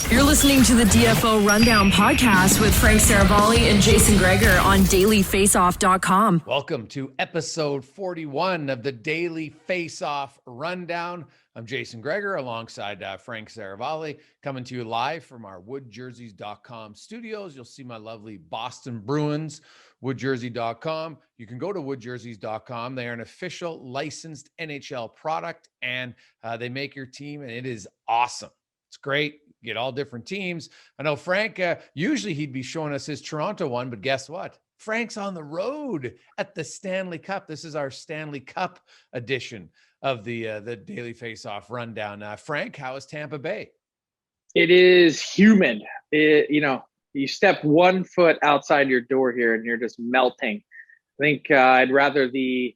You're listening to the DFO Rundown podcast with Frank Seravalli and Jason Gregor on dailyfaceoff.com. Welcome to episode 41 of the Daily Face-Off Rundown. I'm Jason Gregor alongside Frank Seravalli, coming to you live from our woodjerseys.com studios. You'll see my lovely Boston Bruins, woodjersey.com. You can go to woodjerseys.com. They are an official licensed NHL product, and they make your team, and it is awesome. It's great. You get all different teams. I know Frank, usually he'd be showing us his Toronto one, but guess what? Frank's on the road at the Stanley Cup. This is our Stanley Cup edition of the Daily Face-Off Rundown. Frank, how is Tampa Bay? It is humid. You step 1 foot outside your door here and you're just melting. I think I'd rather the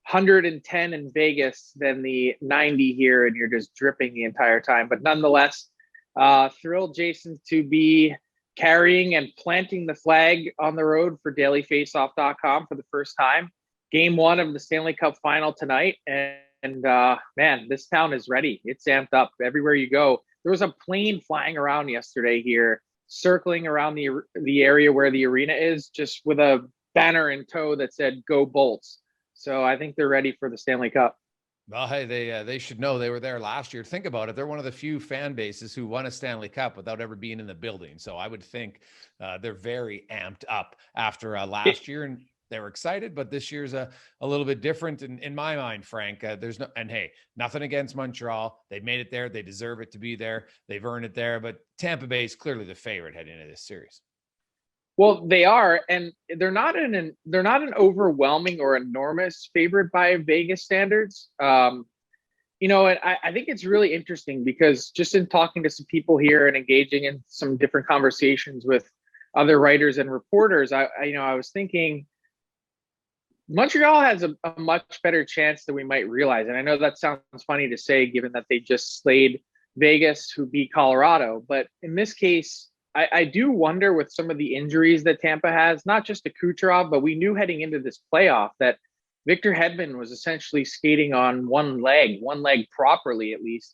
110 in Vegas than the 90 here, and you're just dripping the entire time. But nonetheless, thrilled, Jason, to be carrying and planting the flag on the road for dailyfaceoff.com for the first time. Game 1 of the Stanley Cup Final tonight. And man, this town is ready. It's amped up everywhere you go. There was a plane flying around yesterday here, circling around the area where the arena is, just with a banner in tow that said "Go Bolts." So I think they're ready for the Stanley Cup. Well, hey, they should know. They were there last year. Think about it. They're one of the few fan bases who won a Stanley Cup without ever being in the building. So I would think they're very amped up after last year, and they were excited. But this year's a little bit different in my mind, Frank. Hey, nothing against Montreal. They made it there. They deserve it to be there. They've earned it there. But Tampa Bay is clearly the favorite heading into this series. Well, they are, and they're not an overwhelming or enormous favorite by Vegas standards. And I think it's really interesting because just in talking to some people here and engaging in some different conversations with other writers and reporters, I was thinking Montreal has a much better chance than we might realize. And I know that sounds funny to say, given that they just slayed Vegas, who beat Colorado. But in this case, I do wonder with some of the injuries that Tampa has, not just to Kucherov, but we knew heading into this playoff that Victor Hedman was essentially skating on one leg properly, at least,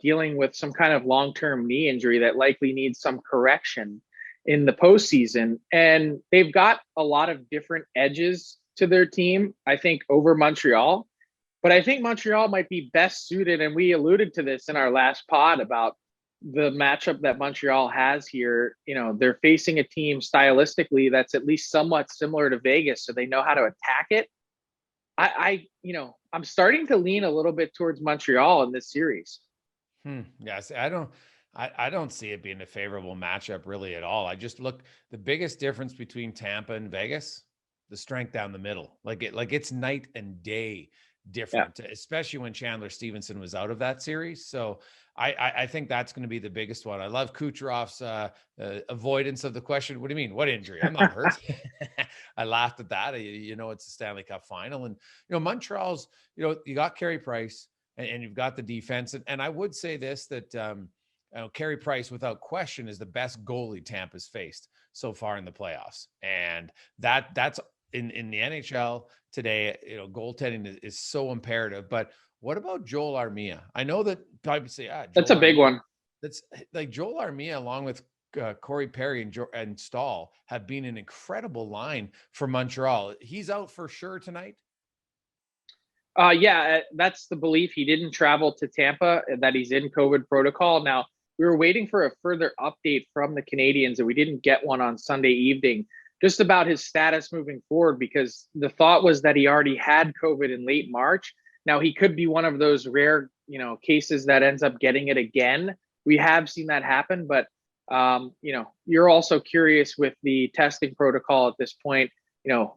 dealing with some kind of long-term knee injury that likely needs some correction in the postseason. And they've got a lot of different edges to their team, I think, over Montreal. But I think Montreal might be best suited, and we alluded to this in our last pod about the matchup that Montreal has here. They're facing a team stylistically that's at least somewhat similar to Vegas, so they know how to attack it. I'm starting to lean a little bit towards Montreal in this series. Yes, I don't see it being a favorable matchup really at all. I just look, the biggest difference between Tampa and Vegas, the strength down the middle. It's night and day different, especially when Chandler Stevenson was out of that series. So I think that's going to be the biggest one. I love Kucherov's avoidance of the question. What do you mean? What injury? I'm not hurt. I laughed at that. It's the Stanley Cup Final, and Montreal's. You got Carey Price, and you've got the defense, and I would say this that Carey Price, without question, is the best goalie Tampa's faced so far in the playoffs, and that's in the NHL today. Goaltending is so imperative, but. What about Joel Armia? I know that people say, that's a big one. That's like Joel Armia, along with Corey Perry and Stahl, have been an incredible line for Montreal. He's out for sure tonight. That's the belief. He didn't travel to Tampa, that he's in COVID protocol. Now, we were waiting for a further update from the Canadiens, and we didn't get one on Sunday evening, just about his status moving forward, because the thought was that he already had COVID in late March. Now, he could be one of those rare, cases that ends up getting it again. We have seen that happen, but, you're also curious with the testing protocol at this point.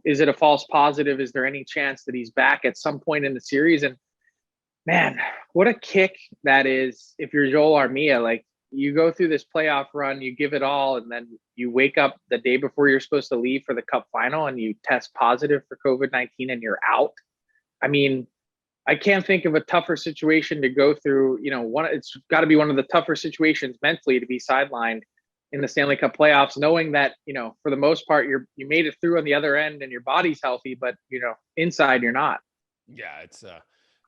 Is it a false positive? Is there any chance that he's back at some point in the series? And man, what a kick that is if you're Joel Armia. Like, you go through this playoff run, you give it all, and then you wake up the day before you're supposed to leave for the Cup Final and you test positive for COVID-19 and you're out. I mean, I can't think of a tougher situation to go through. It's got to be one of the tougher situations mentally to be sidelined in the Stanley Cup playoffs, knowing that, for the most part, you made it through on the other end and your body's healthy, but, inside you're not. Yeah,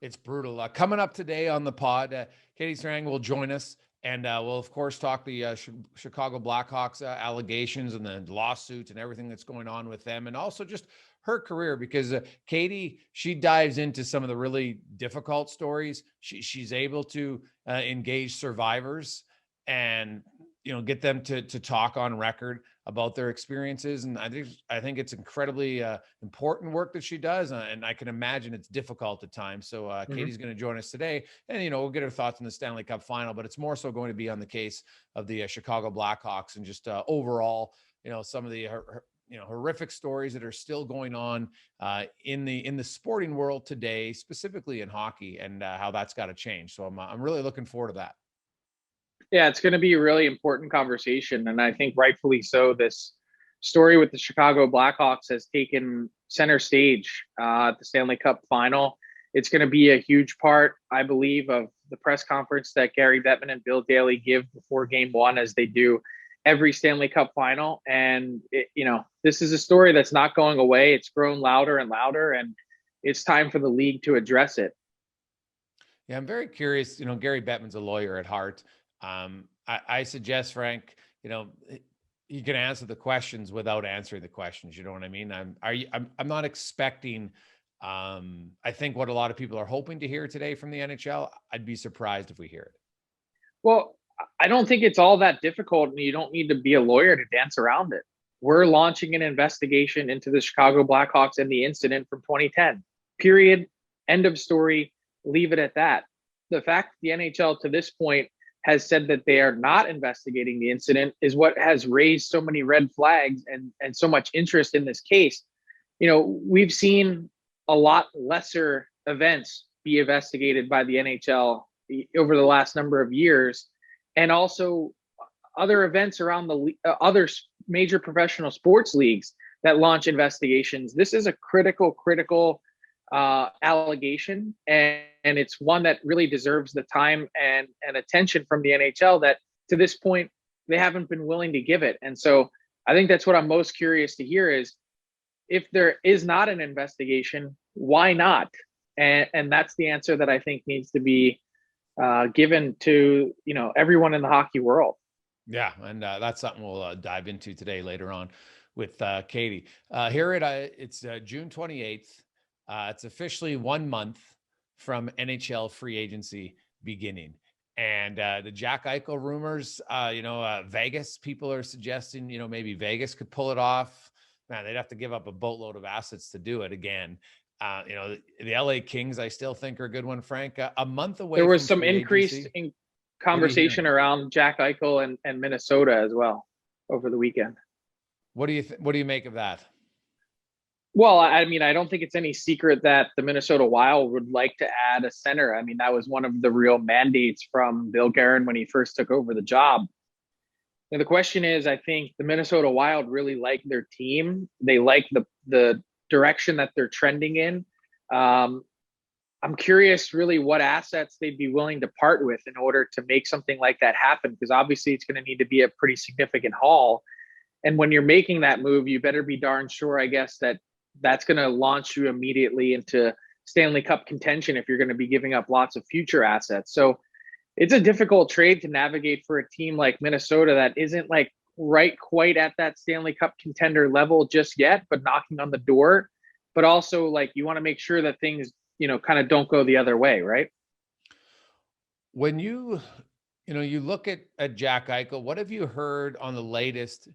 it's brutal. Coming up today on the pod, Katie Strang will join us And we'll, of course, talk the Chicago Blackhawks allegations and the lawsuits and everything that's going on with them. And also just her career, because Katie, she dives into some of the really difficult stories. She's able to engage survivors and, get them to talk on record about their experiences. And I think it's incredibly important work that she does. And I can imagine it's difficult at times. So Katie's going to join us today, and, we'll get her thoughts on the Stanley Cup Final, but it's more so going to be on the case of the Chicago Blackhawks and just overall, some of the horrific stories that are still going on in the sporting world today, specifically in hockey, and how that's got to change. So I'm really looking forward to that. Yeah, it's going to be a really important conversation. And I think rightfully so. This story with the Chicago Blackhawks has taken center stage at the Stanley Cup Final. It's going to be a huge part, I believe, of the press conference that Gary Bettman and Bill Daly give before game one, as they do every Stanley Cup Final. And, this is a story that's not going away. It's grown louder and louder, and it's time for the league to address it. Yeah, I'm very curious. Gary Bettman's a lawyer at heart. I suggest, Frank, you can answer the questions without answering the questions. You know what I mean? I'm not expecting, I think what a lot of people are hoping to hear today from the NHL. I'd be surprised if we hear it. Well, I don't think it's all that difficult, and you don't need to be a lawyer to dance around it. We're launching an investigation into the Chicago Blackhawks and the incident from 2010. Period. End of story. Leave it at that. The fact that the NHL to this point has said that they are not investigating the incident is what has raised so many red flags and so much interest in this case. We've seen a lot lesser events be investigated by the NHL over the last number of years, and also other events around the other major professional sports leagues that launch investigations. This is a critical allegation, and it's one that really deserves the time and attention from the NHL that to this point they haven't been willing to give it. And so I think that's what I'm most curious to hear is, if there is not an investigation, why not? And that's the answer that I think needs to be given to everyone in the hockey world. Yeah, and that's something we'll dive into today later on with Katie. It's June 28th. It's officially 1 month from NHL free agency beginning. And the Jack Eichel rumors, Vegas, people are suggesting, maybe Vegas could pull it off. Man, they'd have to give up a boatload of assets to do it again. The LA Kings, I still think, are a good one, Frank. A month away. There was some increase in conversation around Jack Eichel and Minnesota as well over the weekend. What do you make of that? Well, I mean, I don't think it's any secret that the Minnesota Wild would like to add a center. I mean, that was one of the real mandates from Bill Guerin when he first took over the job. And the question is, I think the Minnesota Wild really like their team. They like the direction that they're trending in. I'm curious really what assets they'd be willing to part with in order to make something like that happen, because obviously it's going to need to be a pretty significant haul. And when you're making that move, you better be darn sure, I guess, that that's going to launch you immediately into Stanley Cup contention if you're going to be giving up lots of future assets. So it's a difficult trade to navigate for a team like Minnesota that isn't like right quite at that Stanley Cup contender level just yet, but knocking on the door. But also, like, you want to make sure that things, kind of don't go the other way, right? When you look at Jack Eichel, what have you heard on the latest?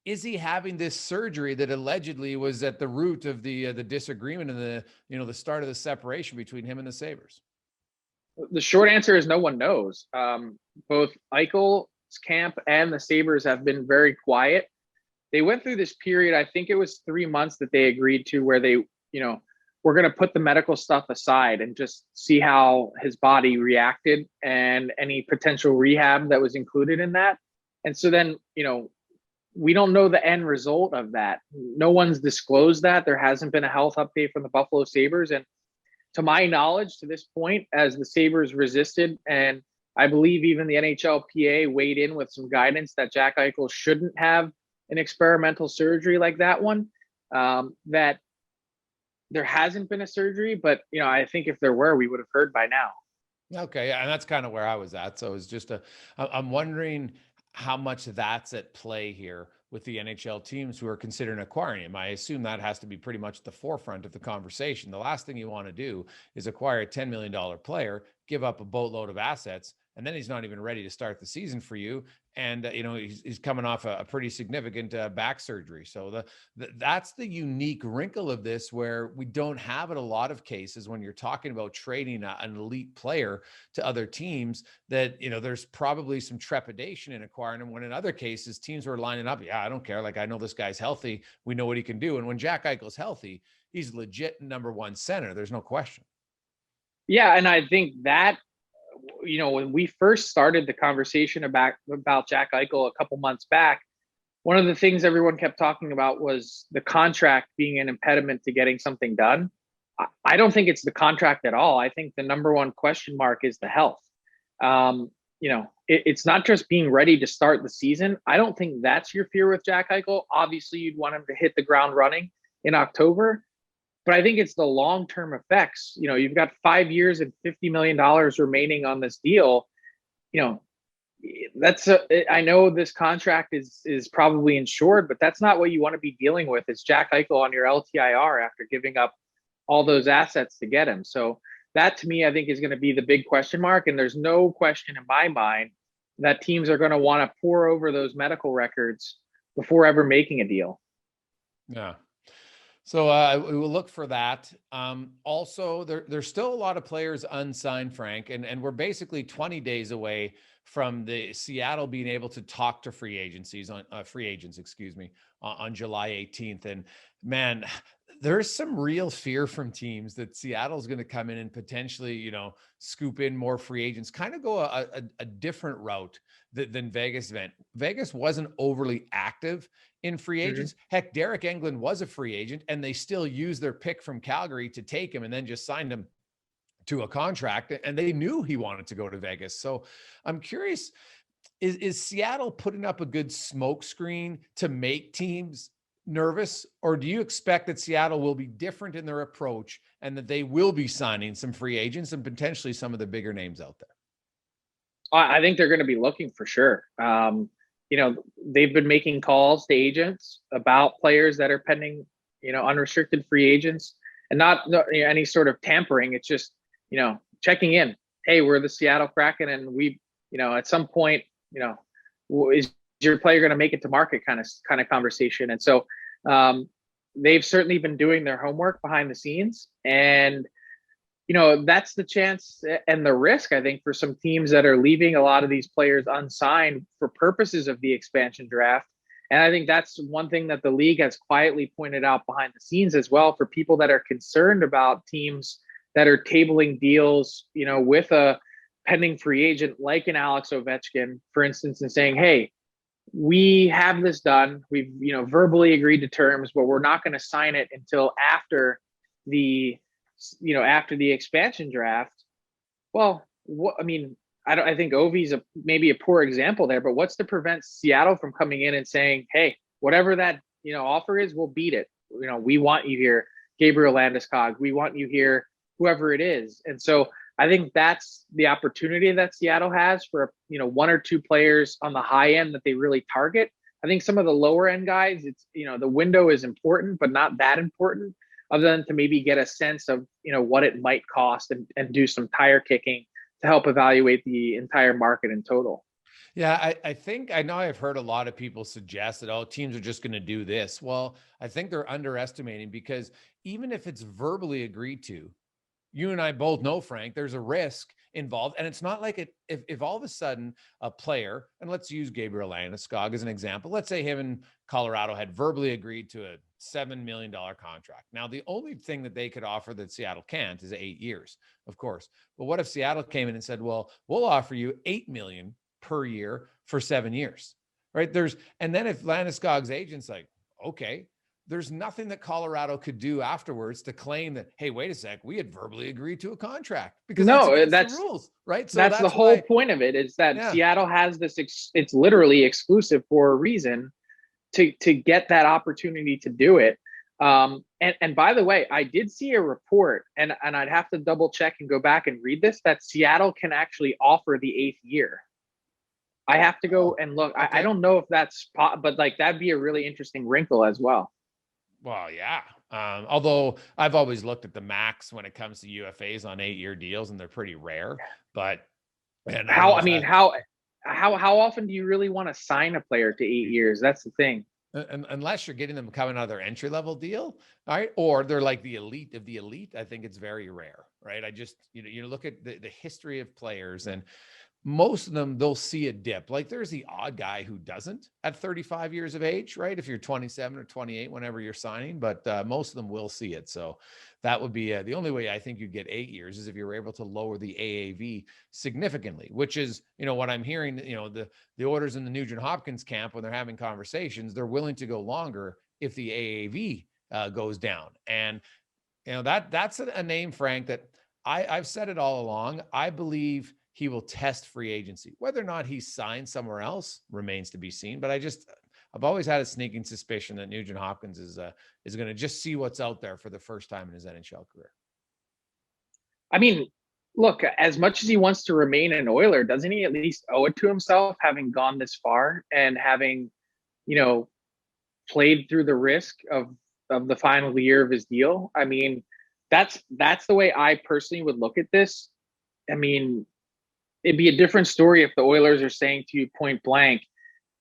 Is he having this surgery that allegedly was at the root of the disagreement and the start of the separation between him and the Sabres? The short answer is no one knows. Both Eichel's camp and the Sabres have been very quiet. They went through this period, I think it was 3 months that they agreed to, where they, were going to put the medical stuff aside and just see how his body reacted and any potential rehab that was included in that. And so then, we don't know the end result of that. No one's disclosed that. There hasn't been a health update from the Buffalo Sabres. And to my knowledge, to this point, as the Sabres resisted, and I believe even the NHLPA weighed in with some guidance that Jack Eichel shouldn't have an experimental surgery like that one, that there hasn't been a surgery. But, I think if there were, we would have heard by now. Okay, yeah, and that's kind of where I was at. So it's just I'm wondering how much that's at play here with the NHL teams who are considering acquiring him. I assume that has to be pretty much the forefront of the conversation. The last thing you want to do is acquire a $10 million player, give up a boatload of assets, and then he's not even ready to start the season for you. And he's coming off a pretty significant back surgery. So that's the unique wrinkle of this, where we don't have it a lot of cases when you're talking about trading an elite player to other teams, that there's probably some trepidation in acquiring him, when in other cases teams were lining up, yeah, I don't care, like, I know this guy's healthy, we know what he can do. And when Jack Eichel's healthy, he's legit number one center, there's no question. Yeah, and I think that, when we first started the conversation about Jack Eichel a couple months back, one of the things everyone kept talking about was the contract being an impediment to getting something done. I don't think it's the contract at all. I think the number one question mark is the health. It's not just being ready to start the season. I don't think that's your fear with Jack Eichel. Obviously, you'd want him to hit the ground running in October. But I think it's the long-term effects. You've got 5 years and $50 million remaining on this deal. I know this contract is probably insured, but that's not what you want to be dealing with. It's Jack Eichel on your LTIR after giving up all those assets to get him. So that, to me, I think is going to be the big question mark. And there's no question in my mind that teams are going to want to pore over those medical records before ever making a deal. Yeah. So we will look for that. Also, there's still a lot of players unsigned, Frank, and we're basically 20 days away from the Seattle being able to talk to free agents on July 18th. And man, there's some real fear from teams that Seattle's going to come in and potentially, scoop in more free agents, kind of go a different route than Vegas went. Vegas wasn't overly active in free agents. Mm-hmm. Heck, Derek Englund was a free agent, and they still used their pick from Calgary to take him and then just signed him to a contract, and they knew he wanted to go to Vegas. So I'm curious, is Seattle putting up a good smokescreen to make teams nervous, or do you expect that Seattle will be different in their approach and that they will be signing some free agents and potentially some of the bigger names out there? I think they're going to be looking for sure. They've been making calls to agents about players that are pending, unrestricted free agents, and not any sort of tampering. It's just, checking in. Hey, we're the Seattle Kraken, and we, at some point, is your player going to make it to market kind of conversation. And so they've certainly been doing their homework behind the scenes, and that's the chance and the risk, I think, for some teams that are leaving a lot of these players unsigned for purposes of the expansion draft. And I think that's one thing that the league has quietly pointed out behind the scenes as well, for people that are concerned about teams that are tabling deals, with a pending free agent like an Alex Ovechkin, for instance, and saying, hey, we have this done. We've, verbally agreed to terms, but we're not going to sign it until after the expansion draft. Well, I think Ovi's maybe a poor example there, but what's to prevent Seattle from coming in and saying, hey, whatever that, offer is, we'll beat it. We want you here, Gabriel Landeskog. We want you here, whoever it is. And so I think that's the opportunity that Seattle has for, one or two players on the high end that they really target. I think some of the lower end guys, it's, the window is important, but not that important, other than to maybe get a sense of, what it might cost and do some tire kicking to help evaluate the entire market in total. Yeah, I know I've heard a lot of people suggest that, teams are just going to do this. Well, I think they're underestimating, because even if it's verbally agreed to, you and I both know, Frank, there's a risk involved. And it's not like if all of a sudden a player, and let's use Gabriel Landeskog as an example, let's say him and Colorado had verbally agreed to a $7 million contract. Now, the only thing that they could offer that Seattle can't is 8 years, of course. But what if Seattle came in and said, well, we'll offer you $8 million per year for 7 years, right? And then if Landeskog's agent's like, okay, there's nothing that Colorado could do afterwards to claim that, hey, wait a sec, we had verbally agreed to a contract, because that's the rules, right? So that's the whole point of it, is that Seattle has this, it's literally exclusive for a reason to get that opportunity to do it. And by the way, I did see a report, and I'd have to double check and go back and read this, that Seattle can actually offer the 8th year. I have to go and look. Okay. I don't know if that's, but like that'd be a really interesting wrinkle as well. Well, yeah. Although I've always looked at the max when it comes to UFAs on 8-year deals, and they're pretty rare. But man, How often do you really want to sign a player to 8 years? That's the thing. Unless you're getting them coming out of their entry level deal, all right, or they're like the elite of the elite, I think it's very rare, right? I just, you look at the history of players, and most of them, they'll see a dip. Like there's the odd guy who doesn't at 35 years of age, right? If you're 27 or 28, whenever you're signing, but most of them will see it. So that would be the only way I think you'd get 8 years is if you were able to lower the AAV significantly, which is, what I'm hearing, the orders in the Nugent-Hopkins camp, when they're having conversations, they're willing to go longer if the AAV goes down. And, that's a name, Frank, that I've said it all along. I believe he will test free agency. Whether or not he's signed somewhere else remains to be seen. But I've always had a sneaking suspicion that Nugent-Hopkins is going to just see what's out there for the first time in his NHL career. I mean, look, as much as he wants to remain an Oiler, doesn't he at least owe it to himself, having gone this far and having, played through the risk of the final year of his deal? I mean, that's the way I personally would look at this. I mean, it'd be a different story if the Oilers are saying to you point blank,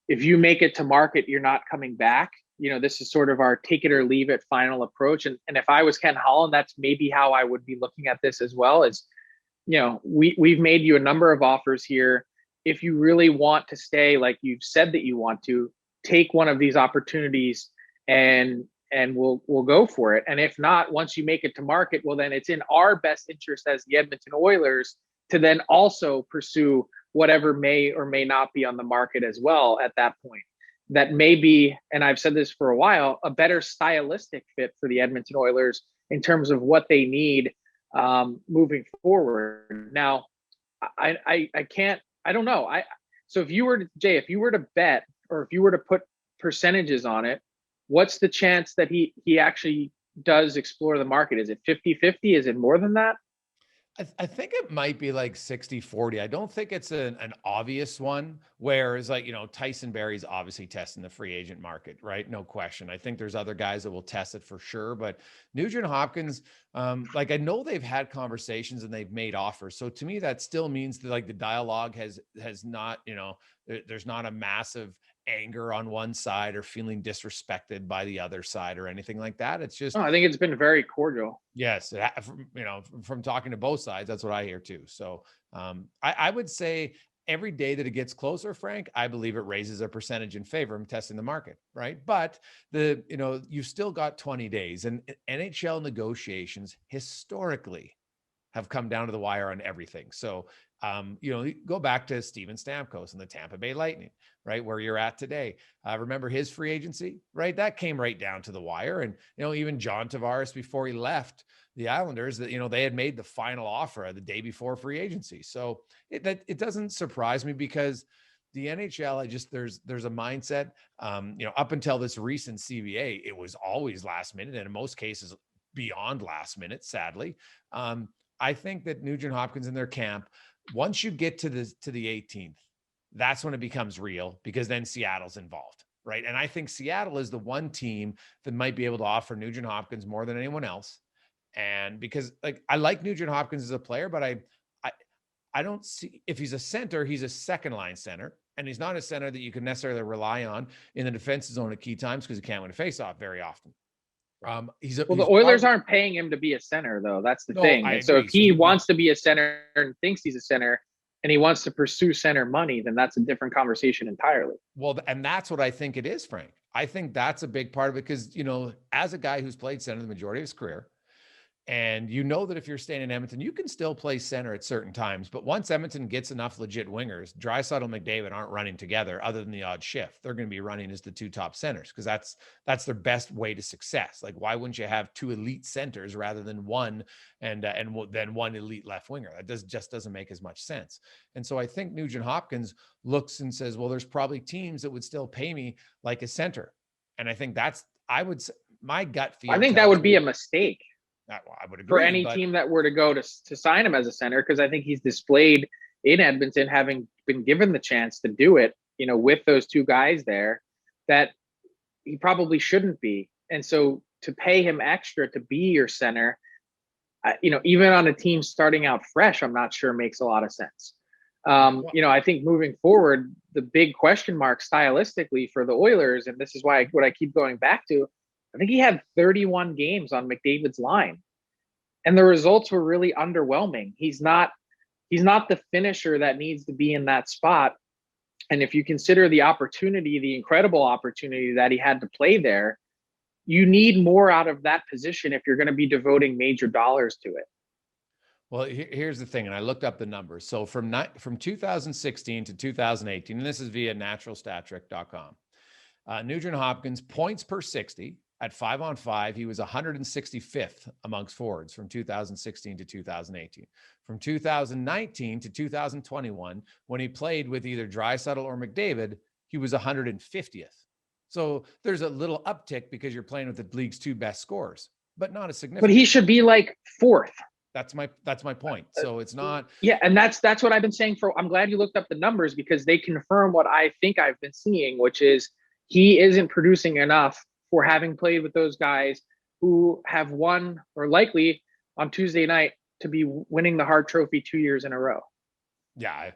if you make it to market, you're not coming back. This is sort of our take it or leave it final approach. And if I was Ken Holland, that's maybe how I would be looking at this as well. Is, we've made you a number of offers here. If you really want to stay, like you've said that you want to, take one of these opportunities and we'll go for it. And if not, once you make it to market, well, then it's in our best interest as the Edmonton Oilers to then also pursue whatever may or may not be on the market as well at that point. That may be, and I've said this for a while, a better stylistic fit for the Edmonton Oilers in terms of what they need moving forward. Now, I don't know. So if you were to bet, or if you were to put percentages on it, what's the chance that he actually does explore the market? Is it 50-50? Is it more than that? I think it might be like 60-40. I don't think it's an obvious one, whereas like, Tyson Barrie's obviously testing the free agent market, right? No question. I think there's other guys that will test it for sure, but Nugent-Hopkins, like I know they've had conversations and they've made offers. So to me, that still means that like the dialogue has not, there's not a massive anger on one side or feeling disrespected by the other side or anything like that. It's just, I think it's been very cordial. Yes. From talking to both sides, that's what I hear too. So I would say every day that it gets closer, Frank, I believe it raises a percentage in favor of testing the market. Right. But you've still got 20 days, and NHL negotiations historically have come down to the wire on everything. So, go back to Steven Stamkos and the Tampa Bay Lightning, right? Where you're at today. Remember his free agency, right? That came right down to the wire. And, even John Tavares, before he left the Islanders, that, they had made the final offer the day before free agency. So it doesn't surprise me, because the NHL, there's a mindset, up until this recent CBA, it was always last minute, and in most cases beyond last minute, sadly. I think that Nugent-Hopkins in their camp, once you get to the 18th, that's when it becomes real, because then Seattle's involved, right? And I think Seattle is the one team that might be able to offer Nugent-Hopkins more than anyone else. And because like I like Nugent-Hopkins as a player, but I don't see, if he's a center, he's a second line center, and he's not a center that you can necessarily rely on in the defensive zone at key times, because he can't win a faceoff very often. The Oilers aren't paying him to be a center, though. That's the thing. And so if he wants to be a center and thinks he's a center, and he wants to pursue center money, then that's a different conversation entirely. Well, and that's what I think it is, Frank. I think that's a big part of it, because, as a guy who's played center the majority of his career, and that if you're staying in Edmonton, you can still play center at certain times. But once Edmonton gets enough legit wingers, Draisaitl and McDavid aren't running together other than the odd shift. They're going to be running as the two top centers, because that's their best way to success. Like, why wouldn't you have two elite centers rather than one and then one elite left winger? That just doesn't make as much sense. And so I think Nugent-Hopkins looks and says, well, there's probably teams that would still pay me like a center. And I think I would say, my gut feel. I think that would be a mistake. I would agree. For any team that were to go to sign him as a center, because I think he's displayed in Edmonton, having been given the chance to do it, with those two guys there, that he probably shouldn't be. And so to pay him extra to be your center, even on a team starting out fresh, I'm not sure makes a lot of sense. I think moving forward, the big question mark stylistically for the Oilers, and this is what I keep going back to, I think he had 31 games on McDavid's line, and the results were really underwhelming. He's not the finisher that needs to be in that spot. And if you consider the incredible opportunity that he had to play there, you need more out of that position if you're going to be devoting major dollars to it. Well, here's the thing, and I looked up the numbers. So from 2016 to 2018, and this is via naturalstattrick.com, Nugent-Hopkins points per 60 at 5-on-5. He was 165th amongst forwards from 2016 to 2018. From 2019 to 2021, when he played with either Draisaitl or McDavid, he was 150th. So there's a little uptick because you're playing with the league's two best scorers, but not a significant. But he should be like fourth. That's my point. So it's not. Yeah, and that's what I've been saying I'm glad you looked up the numbers, because they confirm what I think I've been seeing, which is he isn't producing enough for having played with those guys who have won, or likely on Tuesday night to be winning the Hart Trophy 2 years in a row. Yeah.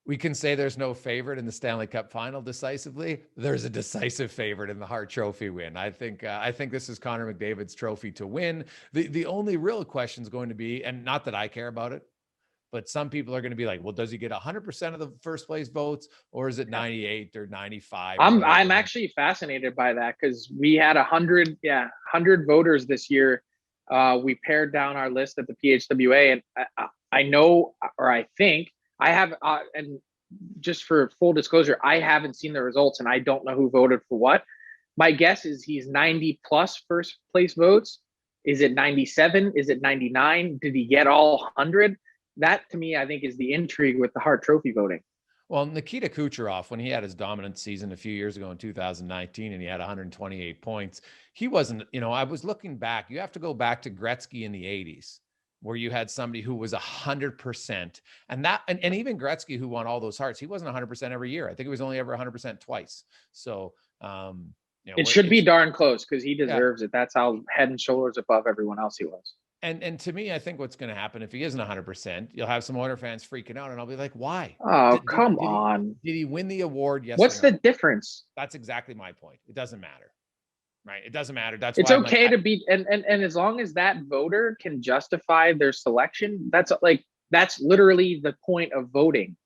We can say there's no favorite in the Stanley Cup Final decisively. There's a decisive favorite in the Hart Trophy win. I think this is Connor McDavid's trophy to win. The only real question is going to be, and not that I care about it, but some people are going to be like, well, does he get 100% of the first place votes, or is it 98 or 95? I'm actually fascinated by that, because we had 100 voters this year. We pared down our list at the PHWA, and I know, or I think, I have, and just for full disclosure, I haven't seen the results and I don't know who voted for what. My guess is he's 90 plus first place votes. Is it 97? Is it 99? Did he get all 100? That, to me, I think is the intrigue with the Hart Trophy voting. Well, Nikita Kucherov, when he had his dominant season a few years ago in 2019 and he had 128 points, he wasn't, I was looking back. You have to go back to Gretzky in the 80s. Where you had somebody who was 100%, and even Gretzky, who won all those Harts, he wasn't 100% every year. I think he was only ever 100% twice. So, it should be darn close, because he deserves it. That's how head and shoulders above everyone else he was. And to me, I think what's going to happen if he isn't 100%, you'll have some Oilers fans freaking out, and I'll be like, why? Oh, come on! Did he win the award? Yes. What's the difference? That's exactly my point. It doesn't matter. Right. It doesn't matter. That's it's okay to be, and as long as that voter can justify their selection, that's literally the point of voting.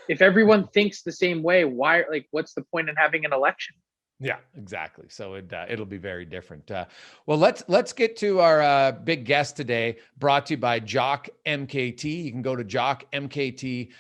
If everyone thinks the same way, what's the point in having an election? Yeah, exactly. So it'll be very different. Well, let's get to our big guest today, brought to you by Jock MKT. You can go to jockmkt.com,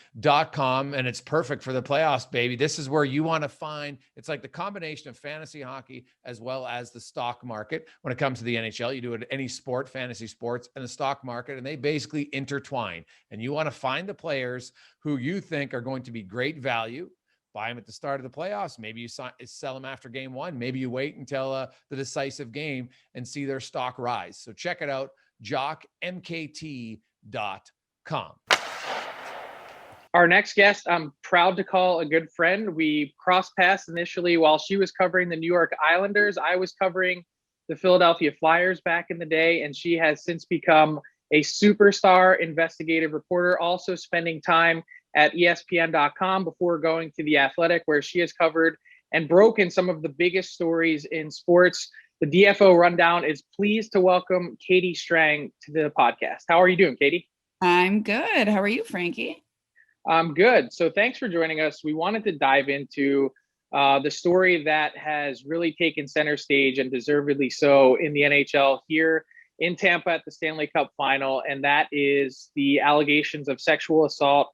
and it's perfect for the playoffs, baby. This is where you want to find, it's like the combination of fantasy hockey as well as the stock market. When it comes to the NHL, you do it any sport, fantasy sports, and the stock market, and they basically intertwine. And you want to find the players who you think are going to be great value. Buy them at the start of the playoffs. Maybe you sell them after game one. Maybe you wait until the decisive game and see their stock rise. So check it out, jockmkt.com. Our next guest, I'm proud to call a good friend. We crossed paths initially while she was covering the New York Islanders. I was covering the Philadelphia Flyers back in the day, and she has since become a superstar investigative reporter, also spending time at ESPN.com before going to The Athletic, where she has covered and broken some of the biggest stories in sports. The DFO Rundown is pleased to welcome Katie Strang to the podcast. How are you doing, Katie? I'm good. How are you, Frankie? I'm good. So thanks for joining us. We wanted to dive into the story that has really taken center stage, and deservedly so, in the NHL here in Tampa at the Stanley Cup Final, and that is the allegations of sexual assault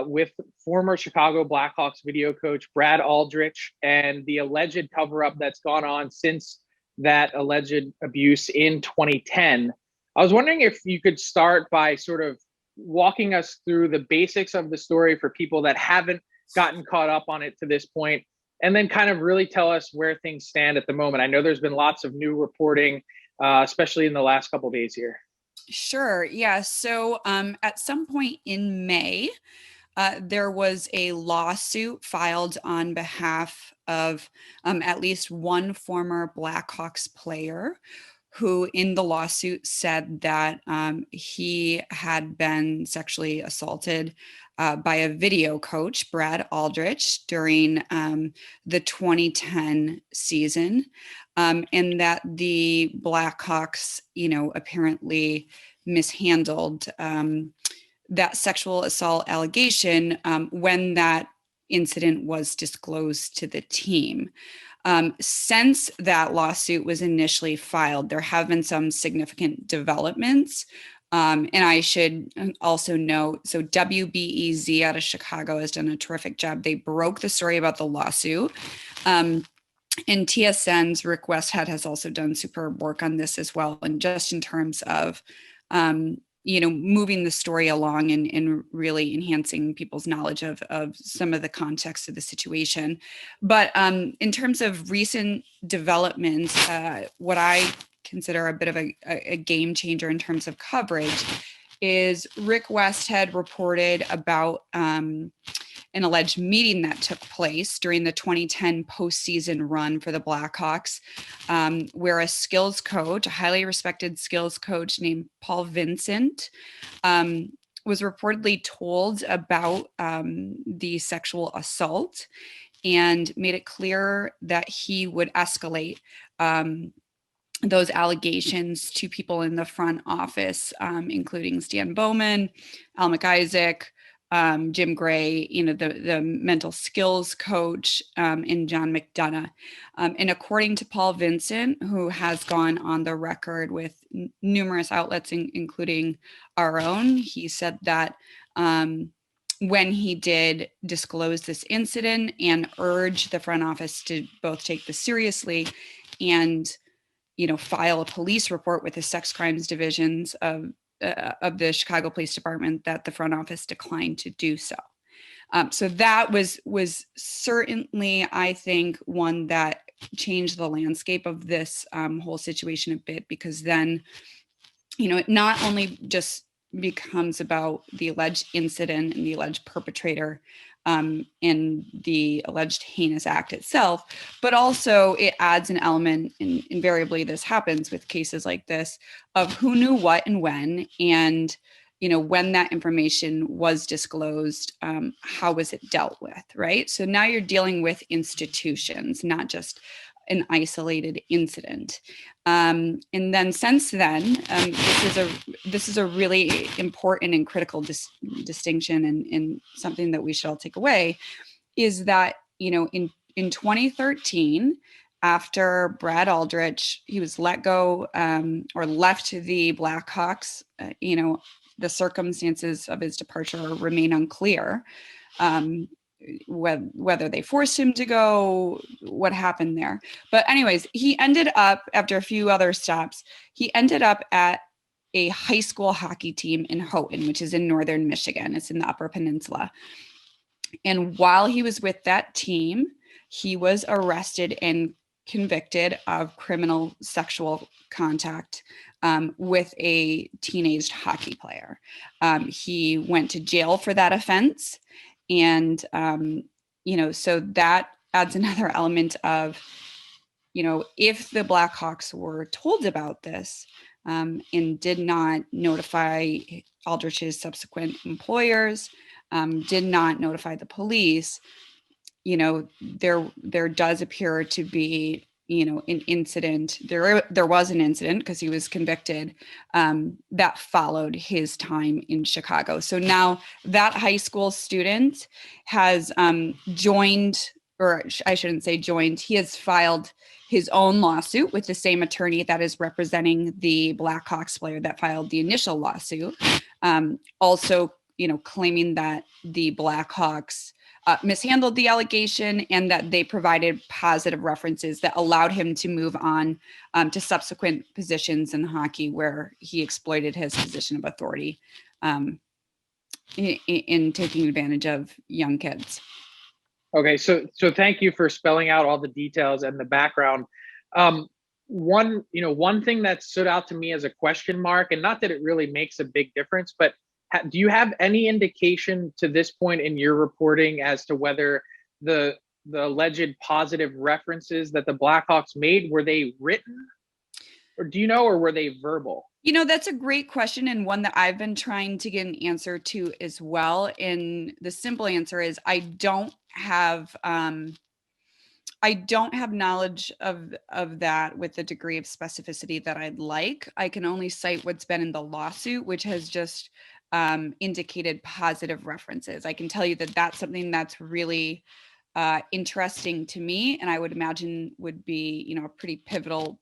with former Chicago Blackhawks video coach Brad Aldrich, and the alleged cover-up that's gone on since that alleged abuse in 2010. I was wondering if you could start by sort of walking us through the basics of the story for people that haven't gotten caught up on it to this point, and then kind of really tell us where things stand at the moment. I know there's been lots of new reporting, especially in the last couple of days here. Sure. Yeah. So at some point in May, there was a lawsuit filed on behalf of at least one former Blackhawks player who in the lawsuit said that he had been sexually assaulted by a video coach, Brad Aldrich, during the 2010 season, and that the Blackhawks, apparently mishandled that sexual assault allegation when that incident was disclosed to the team. Since that lawsuit was initially filed, there have been some significant developments. And I should also note, so WBEZ out of Chicago has done a terrific job. They broke the story about the lawsuit. And TSN's Rick Westhead has also done superb work on this as well. And just in terms of, moving the story along and really enhancing people's knowledge of some of the context of the situation. But in terms of recent developments, what I consider a bit of a game changer in terms of coverage is Rick Westhead reported about an alleged meeting that took place during the 2010 postseason run for the Blackhawks, where a skills coach, a highly respected skills coach named Paul Vincent, was reportedly told about the sexual assault and made it clear that he would escalate those allegations to people in the front office, including Stan Bowman, Al McIsaac, Jim Gray, the mental skills coach, and John McDonough. And according to Paul Vincent, who has gone on the record with numerous outlets, including our own, he said that when he did disclose this incident and urge the front office to both take this seriously and file a police report with the sex crimes divisions of the Chicago Police Department, that the front office declined to do so. So that was certainly, I think, one that changed the landscape of this whole situation a bit, because then, it not only just becomes about the alleged incident and the alleged perpetrator in the alleged heinous act itself, but also it adds an element, and invariably this happens with cases like this, of who knew what and when, and when that information was disclosed, how was it dealt with, right? So now you're dealing with institutions, not just an isolated incident. And then since then, this is a really important and critical distinction, and something that we should all take away, is that in 2013, after Brad Aldrich, he was let go or left the Blackhawks. The circumstances of his departure remain unclear. Whether they forced him to go, what happened there. But anyways, he ended up, after a few other stops, he ended up at a high school hockey team in Houghton, which is in northern Michigan. It's in the Upper Peninsula. And while he was with that team, he was arrested and convicted of criminal sexual contact with a teenaged hockey player. He went to jail for that offense. And, so that adds another element of, if the Blackhawks were told about this and did not notify Aldrich's subsequent employers, did not notify the police, there does appear to be, an incident. There was an incident, because he was convicted, that followed his time in Chicago. So now that high school student has joined, or I shouldn't say joined, he has filed his own lawsuit with the same attorney that is representing the Blackhawks player that filed the initial lawsuit. Also, claiming that the Blackhawks mishandled the allegation, and that they provided positive references that allowed him to move on to subsequent positions in hockey, where he exploited his position of authority in taking advantage of young kids. Okay, so thank you for spelling out all the details and the background. One thing that stood out to me as a question mark, and not that it really makes a big difference, but do you have any indication to this point in your reporting as to whether the alleged positive references that the Blackhawks made, were they written, or do you know, or were they verbal? That's a great question, and one that I've been trying to get an answer to as well. And the simple answer is I don't have knowledge of that with the degree of specificity that I'd like. I can only cite what's been in the lawsuit, which has just indicated positive references. I can tell you that that's something that's really interesting to me, and I would imagine would be, a pretty pivotal,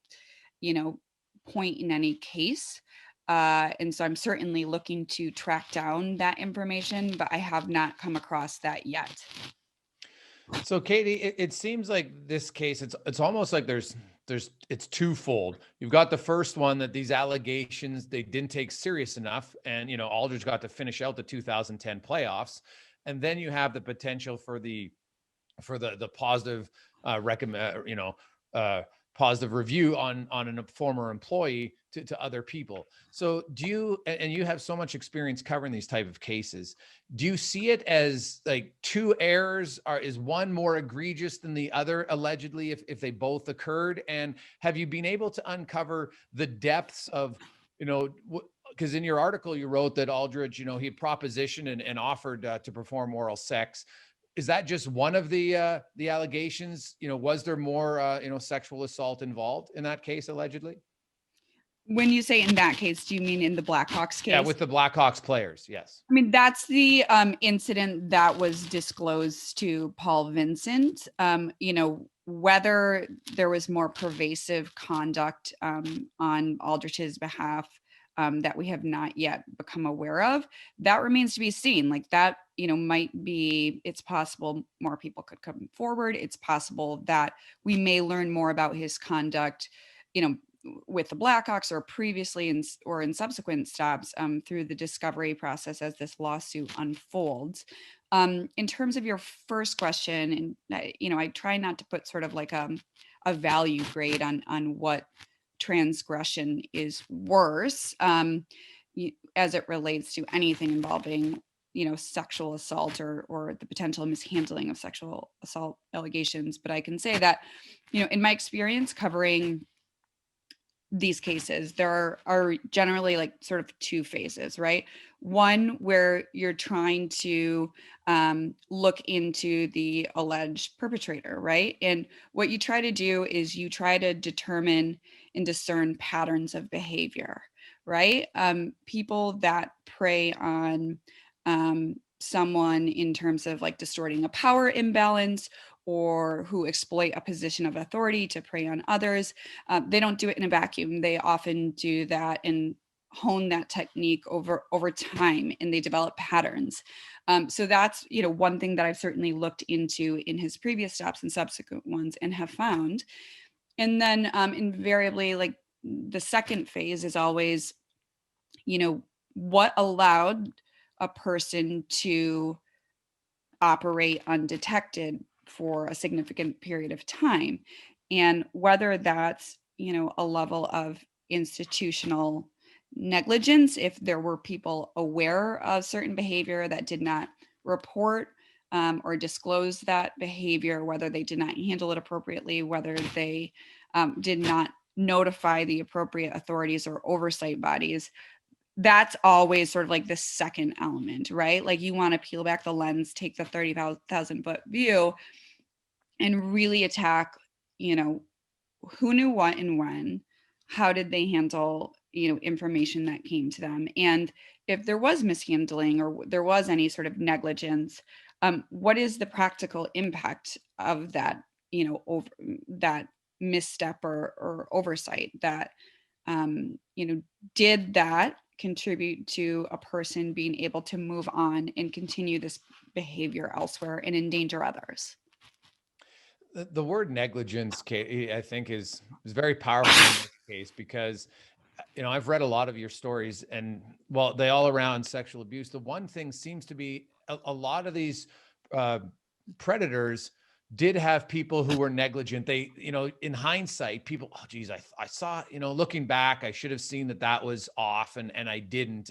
point in any case. And so I'm certainly looking to track down that information, but I have not come across that yet. So Katie, it seems like this case, it's almost like it's twofold. You've got the first one that these allegations, they didn't take serious enough. And, Aldridge got to finish out the 2010 playoffs. And then you have the potential for the positive positive review on a former employee to other people. So you have so much experience covering these type of cases. Do you see it as like two errors? Is one more egregious than the other, allegedly, if they both occurred? And have you been able to uncover the depths of, because in your article you wrote that Aldridge, he propositioned and offered to perform oral sex. Is that just one of the allegations? Was there more, sexual assault involved in that case, allegedly? When you say in that case, do you mean in the Blackhawks case? Yeah, with the Blackhawks players, yes. I mean, that's the incident that was disclosed to Paul Vincent. Whether there was more pervasive conduct on Aldrich's behalf that we have not yet become aware of, that remains to be seen. Like that, might be, it's possible more people could come forward. It's possible that we may learn more about his conduct, with the Blackhawks or previously or in subsequent stops through the discovery process as this lawsuit unfolds. In terms of your first question, and I try not to put sort of like a value grade on what transgression is worse as it relates to anything involving sexual assault or the potential mishandling of sexual assault allegations. But I can say that in my experience covering these cases, there are generally like sort of two phases, right? One where you're trying to look into the alleged perpetrator, right? And what you try to do is you try to determine and discern patterns of behavior, right? People that prey on someone in terms of like distorting a power imbalance, or who exploit a position of authority to prey on others. They don't do it in a vacuum. They often do that and hone that technique over time, and they develop patterns. So that's, one thing that I've certainly looked into in his previous stops and subsequent ones and have found. And then invariably, like the second phase is always, what allowed a person to operate undetected for a significant period of time, and whether that's a level of institutional negligence, if there were people aware of certain behavior that did not report or disclose that behavior, whether they did not handle it appropriately, whether they did not notify the appropriate authorities or oversight bodies. That's always sort of like the second element, right? Like you want to peel back the lens, take the 30,000 foot view, and really attack, who knew what and when, how did they handle, information that came to them. And if there was mishandling or there was any sort of negligence, what is the practical impact of that, over that misstep or oversight that, did that contribute to a person being able to move on and continue this behavior elsewhere and endanger others? The word negligence, Katie, I think is very powerful in this case because, I've read a lot of your stories and they all around sexual abuse. The one thing seems to be a lot of these predators did have people who were negligent. They, in hindsight, people, oh geez, I saw, looking back, I should have seen that was off and I didn't.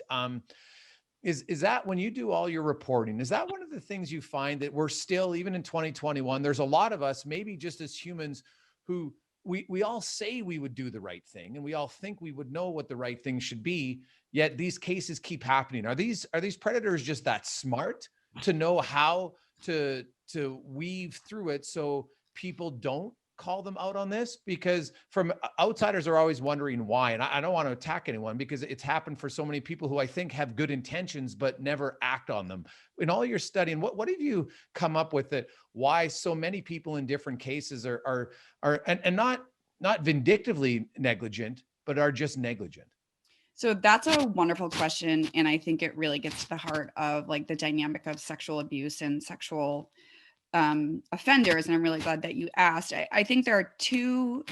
Is that when you do all your reporting, is that one of the things you find that we're still, even in 2021, there's a lot of us, maybe just as humans, who we all say we would do the right thing and we all think we would know what the right thing should be, yet these cases keep happening. Are these predators just that smart to know how to weave through it so people don't call them out on this? Because from outsiders are always wondering why, and I don't want to attack anyone because it's happened for so many people who I think have good intentions but never act on them. In all your studying, what have you come up with that why so many people in different cases are not vindictively negligent, but are just negligent? So that's a wonderful question, and I think it really gets to the heart of like the dynamic of sexual abuse and sexual offenders, and I'm really glad that you asked. I think there are two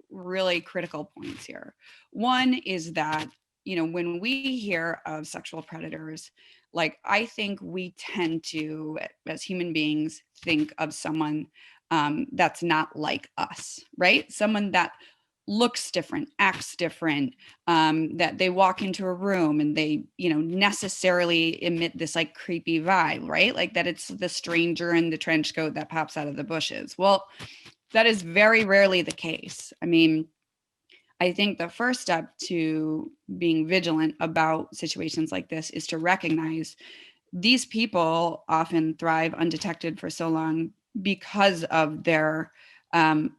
really critical points here. One is that, when we hear of sexual predators, like I think we tend to, as human beings, think of someone that's not like us, right? Someone that looks different, acts different, that they walk into a room and they, necessarily emit this like creepy vibe, right? Like that it's the stranger in the trench coat that pops out of the bushes. Well, that is very rarely the case. I mean, I think the first step to being vigilant about situations like this is to recognize these people often thrive undetected for so long because of their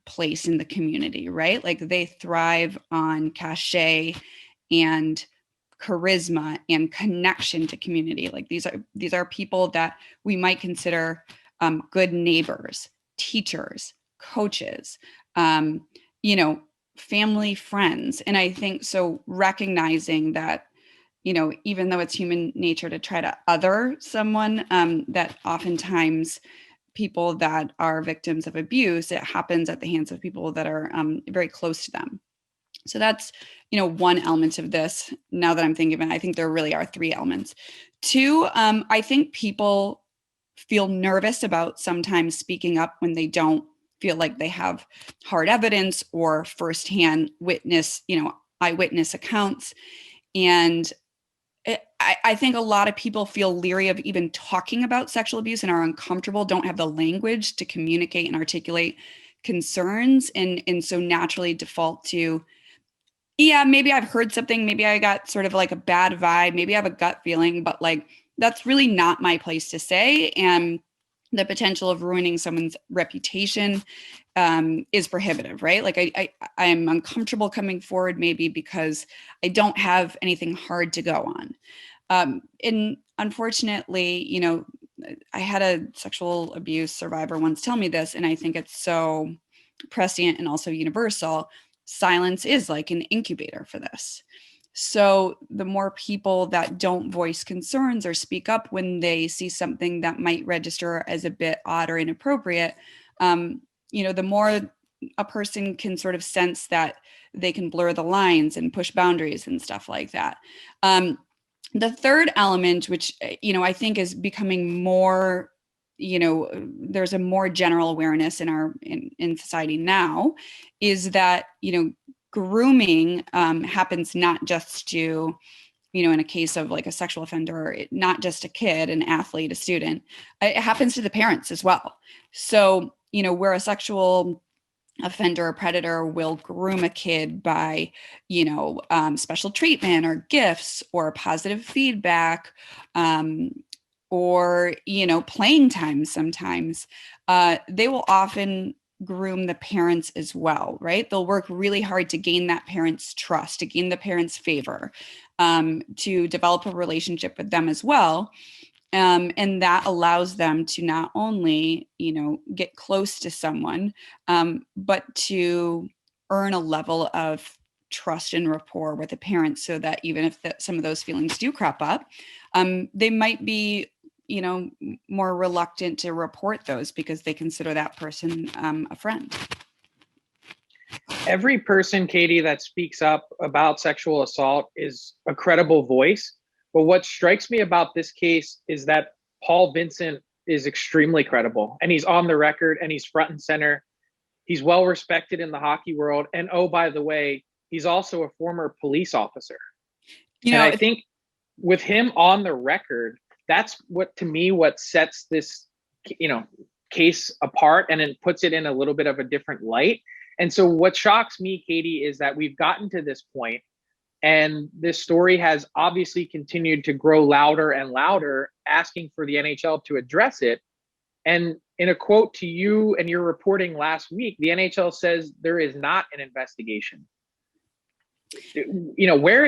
place in the community, right? Like they thrive on cachet and charisma and connection to community. Like these are people that we might consider good neighbors, teachers, coaches, family, friends. And I think so recognizing that, even though it's human nature to try to other someone, that oftentimes people that are victims of abuse, it happens at the hands of people that are very close to them. So that's, one element of this. Now that I'm thinking of it, I think there really are three elements. Two, I think people feel nervous about sometimes speaking up when they don't feel like they have hard evidence or firsthand eyewitness accounts. And I think a lot of people feel leery of even talking about sexual abuse and are uncomfortable, don't have the language to communicate and articulate concerns. And so naturally default to, yeah, maybe I've heard something, maybe I got sort of like a bad vibe, maybe I have a gut feeling, but like, that's really not my place to say. And the potential of ruining someone's reputation is prohibitive, right? Like I'm uncomfortable coming forward maybe because I don't have anything hard to go on. And unfortunately, I had a sexual abuse survivor once tell me this, and I think it's so prescient and also universal. Silence is like an incubator for this. So the more people that don't voice concerns or speak up when they see something that might register as a bit odd or inappropriate, the more a person can sort of sense that they can blur the lines and push boundaries and stuff like that. The third element, which, I think is becoming more, there's a more general awareness in society now, is that, grooming happens not just to, in a case of like a sexual offender, not just a kid, an athlete, a student, it happens to the parents as well. So, where a sexual offender or predator will groom a kid by, special treatment or gifts or positive feedback, or, playing time sometimes, they will often groom the parents as well, right? They'll work really hard to gain that parent's trust, to gain the parent's favor, to develop a relationship with them as well. And that allows them to not only, get close to someone, but to earn a level of trust and rapport with the parents so that even if some of those feelings do crop up, they might be more reluctant to report those because they consider that person a friend. Every person, Katie, that speaks up about sexual assault is a credible voice. But what strikes me about this case is that Paul Vincent is extremely credible, and he's on the record, and he's front and center. He's well respected in the hockey world. And oh, by the way, he's also a former police officer. And I think with him on the record, that's what sets this, case apart, and it puts it in a little bit of a different light. And so what shocks me, Katie, is that we've gotten to this point, and this story has obviously continued to grow louder and louder, asking for the NHL to address it. And in a quote to you and your reporting last week, the NHL says there is not an investigation. Where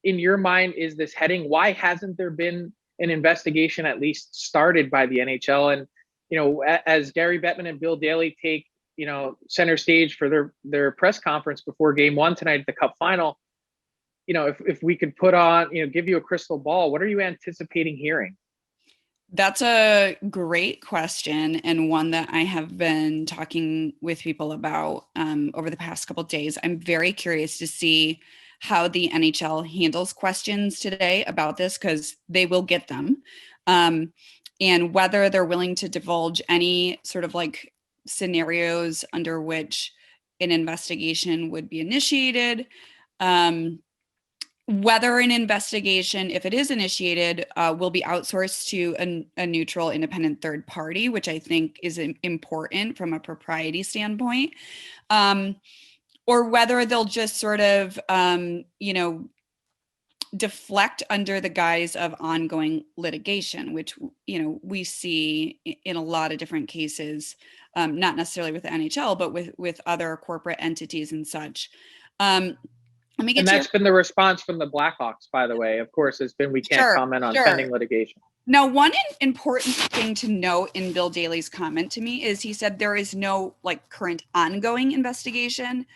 in your mind is this heading? Why hasn't there been an investigation at least started by the NHL? And, as Gary Bettman and Bill Daly take, center stage for their press conference before game one tonight at the Cup Final, if we could put on, give you a crystal ball, what are you anticipating hearing? That's a great question, and one that I have been talking with people about over the past couple of days. I'm very curious to see how the NHL handles questions today about this, because they will get them, and whether they're willing to divulge any sort of like scenarios under which an investigation would be initiated. Whether an investigation, if it is initiated, will be outsourced to a neutral, independent third party, which I think is important from a propriety standpoint, or whether they'll just sort of, deflect under the guise of ongoing litigation, which, we see in a lot of different cases, not necessarily with the NHL, but with other corporate entities and such. And that's been the response from the Blackhawks, by the way. Of course, it's been, we can't comment on pending litigation. Now, one important thing to note in Bill Daly's comment to me is he said there is no current ongoing investigation.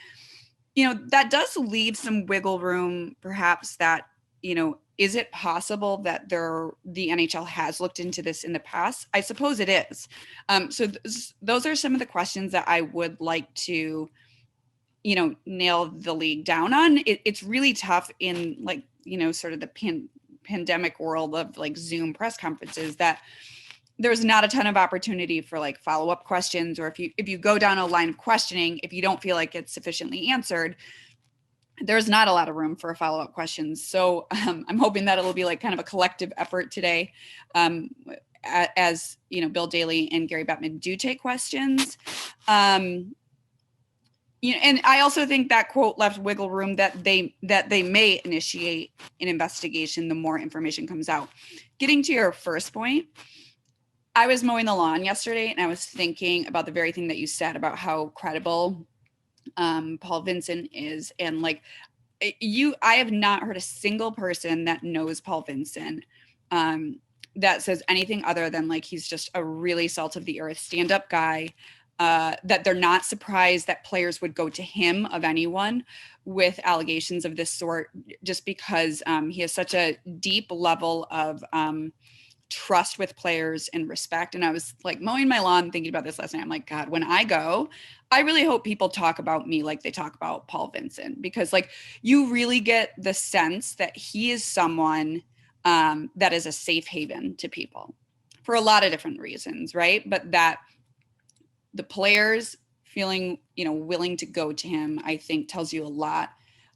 That does leave some wiggle room, perhaps, that, is it possible that the NHL has looked into this in the past? I suppose it is. So those are some of the questions that I would like to nail the league down on. It's really tough in sort of the pandemic world of Zoom press conferences, that there's not a ton of opportunity for follow-up questions, or if you go down a line of questioning, if you don't feel like it's sufficiently answered, there's not a lot of room for follow-up questions. So I'm hoping that it'll be kind of a collective effort today, as Bill Daly and Gary Bettman do take questions. And I also think that quote left wiggle room that they may initiate an investigation the more information comes out. Getting to your first point, I was mowing the lawn yesterday, and I was thinking about the very thing that you said about how credible Paul Vincent is. And I have not heard a single person that knows Paul Vincent that says anything other than he's just a really salt of the earth, stand-up guy. That they're not surprised that players would go to him, of anyone, with allegations of this sort, just because he has such a deep level of trust with players and respect. And I was mowing my lawn thinking about this last night. I'm like, God, when I go, I really hope people talk about me like they talk about Paul Vincent, because you really get the sense that he is someone that is a safe haven to people for a lot of different reasons, right? But that the players feeling, willing to go to him, I think tells you a lot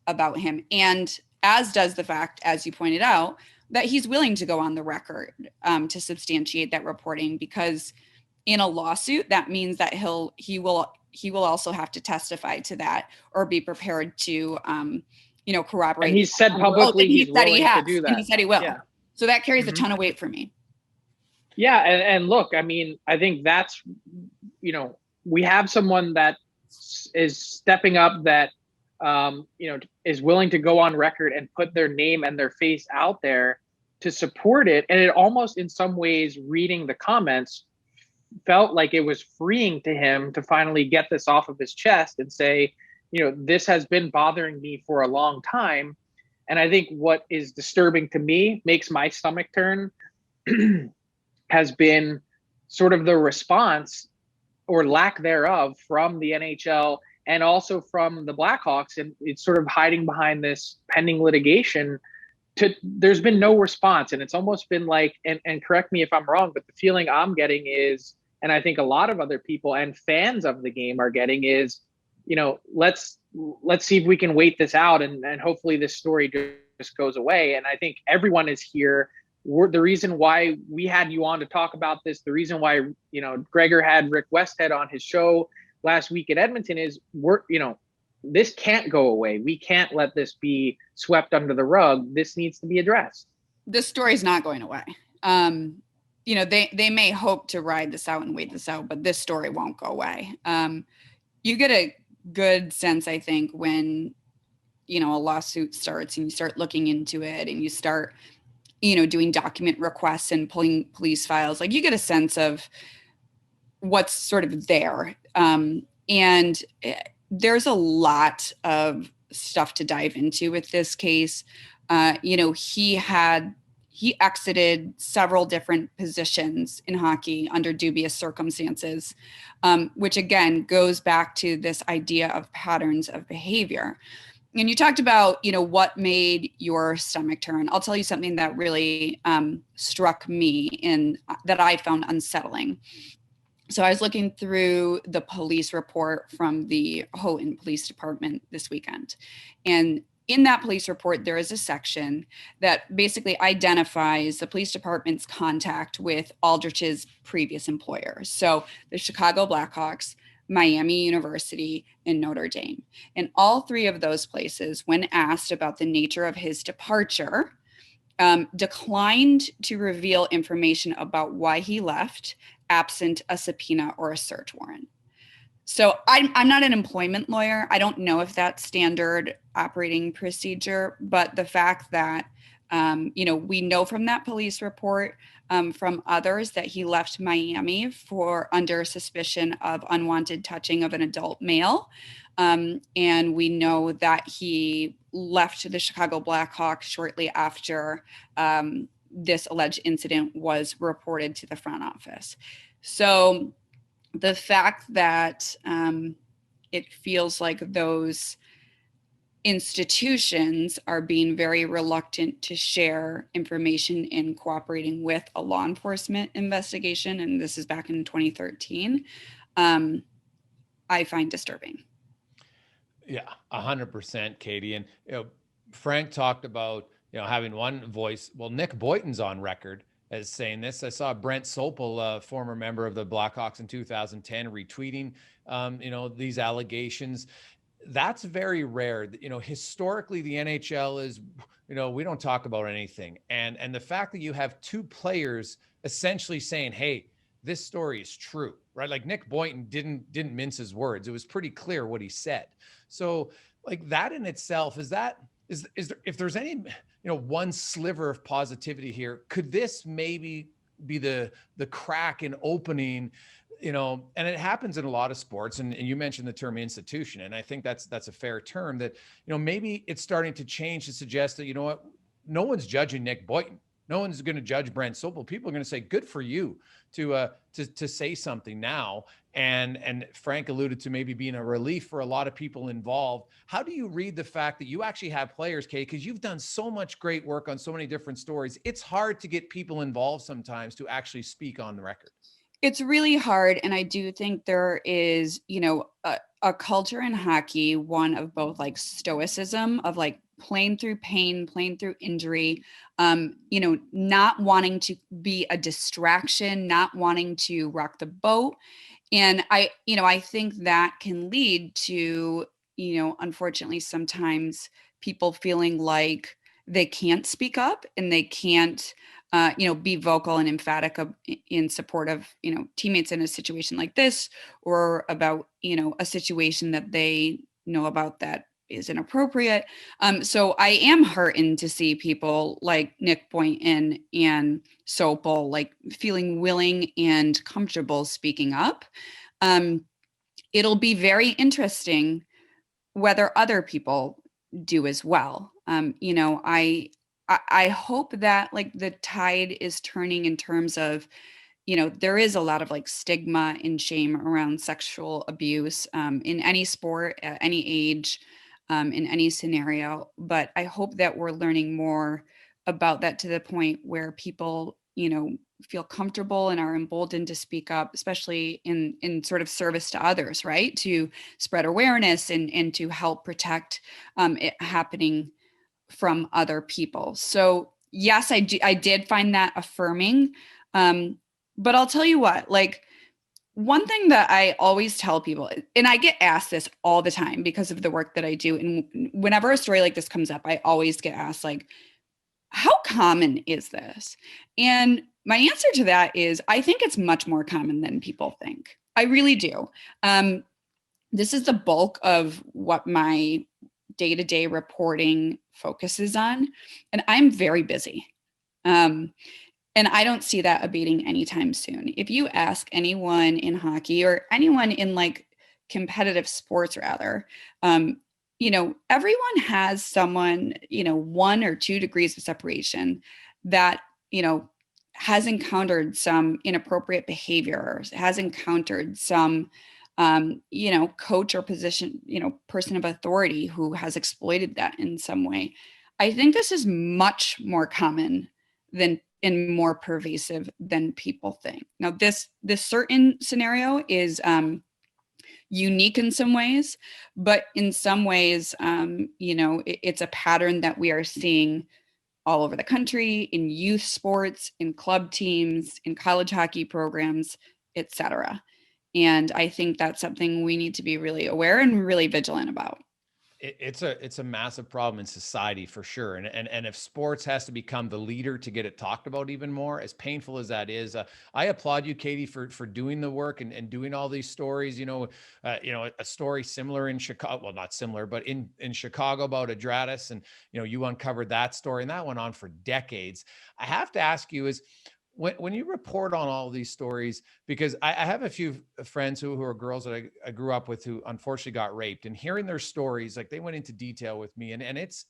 about him. And as does the fact, as you pointed out, that he's willing to go on the record to substantiate that reporting, because in a lawsuit, that means that he will also have to testify to that, or be prepared to, corroborate. And he's said publicly he's willing to do that. And he said he will. Yeah. So that carries a ton of weight for me. Yeah. And look, I think that's, we have someone that is stepping up, that, is willing to go on record and put their name and their face out there to support it. And it almost, in some ways, reading the comments, felt like it was freeing to him to finally get this off of his chest and say, this has been bothering me for a long time. And I think what is disturbing to me, makes my stomach turn, has been sort of the response, or lack thereof, from the NHL and also from the Blackhawks. And it's sort of hiding behind this pending litigation. there's been no response, and it's almost been like, and correct me if I'm wrong, but the feeling I'm getting is, and I think a lot of other people and fans of the game are getting is, let's see if we can wait this out, and hopefully this story just goes away. And I think everyone is here. The reason why we had you on to talk about this, the reason why Gregor had Rick Westhead on his show last week at Edmonton is this can't go away. We can't let this be swept under the rug. This needs to be addressed. This story's not going away. They may hope to ride this out and wait this out, but this story won't go away. You get a good sense, I think, when, a lawsuit starts and you start looking into it and you start, doing document requests and pulling police files. Like, you get a sense of what's sort of there. And there's a lot of stuff to dive into with this case. He exited several different positions in hockey under dubious circumstances, which again goes back to this idea of patterns of behavior. And you talked about, what made your stomach turn. I'll tell you something that really struck me and that I found unsettling. So I was looking through the police report from the Houghton Police Department this weekend. And in that police report, there is a section that basically identifies the police department's contact with Aldrich's previous employers. So the Chicago Blackhawks, Miami University, and Notre Dame. And all three of those places, when asked about the nature of his departure, declined to reveal information about why he left, absent a subpoena or a search warrant. So I'm not an employment lawyer. I don't know if that's standard operating procedure, but the fact that, we know from that police report, from others, that he left Miami under suspicion of unwanted touching of an adult male. And we know that he left the Chicago Blackhawks shortly after this alleged incident was reported to the front office. So the fact that it feels like those institutions are being very reluctant to share information in cooperating with a law enforcement investigation, and this is back in 2013, I find disturbing. Yeah, 100%, Katie. And Frank talked about having one voice. Well, Nick Boynton's on record as saying this. I saw Brent Sopel, a former member of the Blackhawks in 2010, retweeting these allegations. That's very rare. Historically, the NHL is, we don't talk about anything. And the fact that you have two players essentially saying, hey, this story is true, right? Like, Nick Boynton didn't mince his words. It was pretty clear what he said. So, like, that in itself, is there, if there's any, one sliver of positivity here, could this maybe be the crack in opening, and it happens in a lot of sports. And you mentioned the term institution. And I think that's a fair term, that, maybe it's starting to change to suggest that, no one's judging Nick Boynton. No one's going to judge Brent Sopel. People are going to say, good for you to say something now. And Frank alluded to maybe being a relief for a lot of people involved. How do you read the fact that you actually have players, Kate, because you've done so much great work on so many different stories? It's hard to get people involved sometimes to actually speak on the record. It's really hard. And I do think there is, a culture in hockey, one of both like stoicism, of like playing through pain, playing through injury, not wanting to be a distraction, not wanting to rock the boat. And I think that can lead to, unfortunately, sometimes people feeling like they can't speak up and they can't, be vocal and emphatic in support of, teammates in a situation like this, or about, a situation that they know about that is inappropriate. So I am heartened to see people like Nick Boynton and Sopel, like, feeling willing and comfortable speaking up. It'll be very interesting whether other people do as well. I hope that, like, the tide is turning in terms of, there is a lot of like stigma and shame around sexual abuse in any sport, at any age, in any scenario. But I hope that we're learning more about that to the point where people, feel comfortable and are emboldened to speak up, especially in sort of service to others, right? To spread awareness and to help protect it happening from other people. So yes, I did find that affirming. But I'll tell you what, like, one thing that I always tell people, and I get asked this all the time because of the work that I do. And whenever a story like this comes up, I always get asked, like, how common is this? And my answer to that is, I think it's much more common than people think. I really do. This is the bulk of what my day-to-day reporting focuses on. And I'm very busy. And I don't see that abating anytime soon. If you ask anyone in hockey or anyone in like competitive sports rather, everyone has someone, 1 or 2 degrees of separation that, has encountered some inappropriate behavior, has encountered some, coach or person of authority who has exploited that in some way. I think this is much more common than and more pervasive than people think. Now, this certain scenario is unique in some ways, but in some ways, it's a pattern that we are seeing all over the country, in youth sports, in club teams, in college hockey programs, etc. And I think that's something we need to be really aware and really vigilant about. It's a massive problem in society for sure. And if sports has to become the leader to get it talked about even more, as painful as that is, I applaud you, Katie, for doing the work and doing all these stories. A story similar in Chicago, well, not similar, but in Chicago about Adratis, and you uncovered that story, and that went on for decades. I have to ask you is, when you report on all these stories, because I have a few friends who are girls that I grew up with who unfortunately got raped, and hearing their stories, like they went into detail with me, and it's